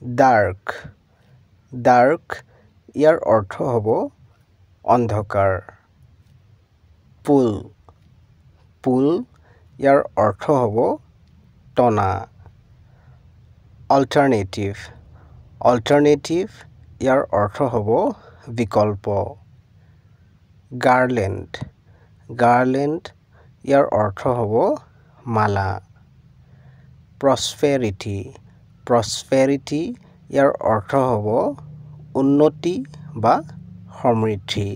dark dark ইয়াৰ অৰ্থ হ'ব অন্ধকাৰ পুল পুল ইয়াৰ অৰ্থ হ'ব টনা অল্টাৰনেটিভ অল্টাৰনেটিভ ইয়াৰ অৰ্থ হ'ব বিকল্প গাৰ্লেণ্ড গাৰ্লেণ্ড ইয়াৰ অৰ্থ হ'ব মালা প্ৰস্পেৰিটি প্ৰস্পেৰিটি ইয়াৰ অৰ্থ হ'ব উন্নতি বা সমৃদ্ধি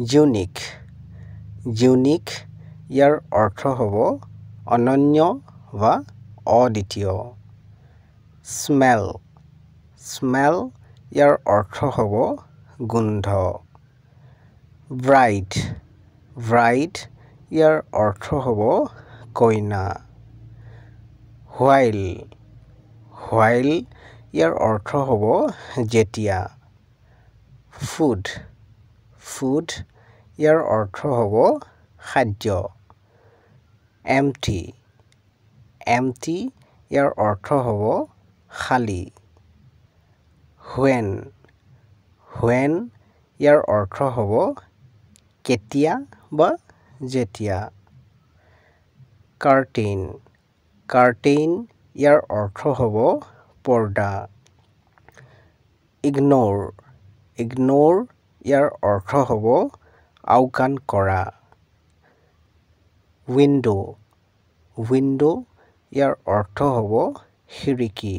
ইউনিক ইউনিক ইয়াৰ অৰ্থ হ'ব অনন্য বা অদ্বিতীয় স্মেল স্মেল ইয়াৰ অৰ্থ হ'ব গোন্ধ ব্ৰাইড ব্ৰাইড ইয়াৰ অৰ্থ হ'ব কইনা হোৱাইল হোৱাইল ইয়াৰ অৰ্থ হ'ব যেতিয়া ফুড ফুড ইয়াৰ অৰ্থ হ'ব খাদ্য এমটি এমটি ইয়াৰ অৰ্থ হ'ব খালী হোৱেন হোৱেন ইয়াৰ অৰ্থ হ'ব কেতিয়া বা যেতিয়া কাৰ্টেইন কাৰ্টেইন ইয়াৰ অৰ্থ হ'ব পৰ্দা ইগন'ৰ ইগন'ৰ ইয়াৰ অৰ্থ হ'ব আওকাণ কৰা উইণ্ড' উইণ্ড' ইয়াৰ অৰ্থ হ'ব খিৰিকী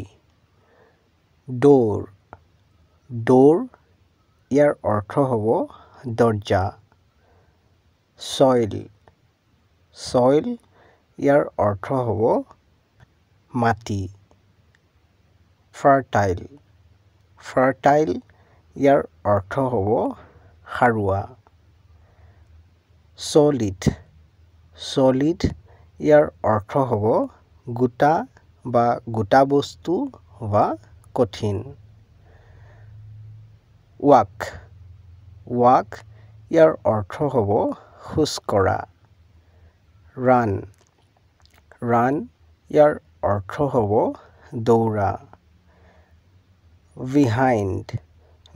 ড'ৰ ড'ৰ ইয়াৰ অৰ্থ হ'ব দৰ্জা ছইল ছইল ইয়াৰ অৰ্থ হ'ব মাটি ফাৰ্টাইল ফাৰ্টাইল ইয়াৰ অৰ্থ হ'ব সাৰুৱা ছলিড ছলিড ইয়াৰ অৰ্থ হ'ব গোটা বা গোটা বস্তু বা কঠিন ৱাক ৱাক ইয়াৰ অৰ্থ হ'ব খোজ কঢ়া ৰান ৰান ইয়াৰ অৰ্থ হ'ব দৌৰা বিহাইণ্ড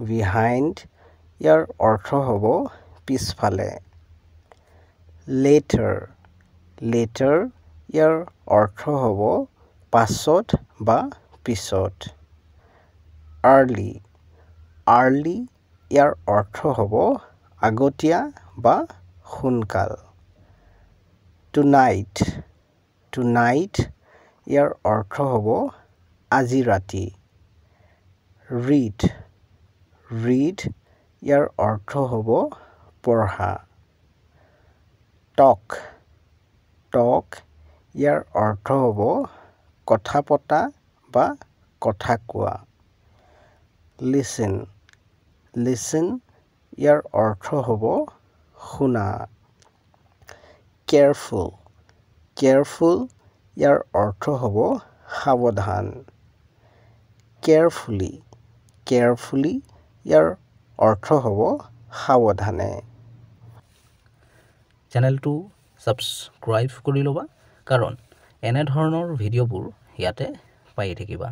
বিহাইণ্ড ইয়াৰ অৰ্থ হ'ব পিছফালে লেটাৰ লেটাৰ ইয়াৰ অৰ্থ হ'ব পাছত বা পিছত আৰ্লি আৰ্লি ইয়াৰ অৰ্থ হ'ব আগতীয়া বা সোনকাল টুনাইট টুনাইট ইয়াৰ অৰ্থ হ'ব আজি ৰাতি ৰিড ৰিড ইয়াৰ অৰ্থ হ'ব পঢ়া টক টক ইয়াৰ অৰ্থ হ'ব কথা পতা বা কথা কোৱা লিচেন লিচেন ইয়াৰ অৰ্থ হ'ব শুনা কেয়াৰফুল কেয়াৰফুল ইয়াৰ অৰ্থ হ'ব সাৱধান কেয়াৰফুলি কেয়াৰফুলি ইয়াৰ অৰ্থ হ'ব সাৱধানে চেনেলটো ছাবস্ক্ৰাইব কৰি ল'বা কাৰণ এনেধৰণৰ ভিডিঅ'বোৰ ইয়াতে পাই থাকিবা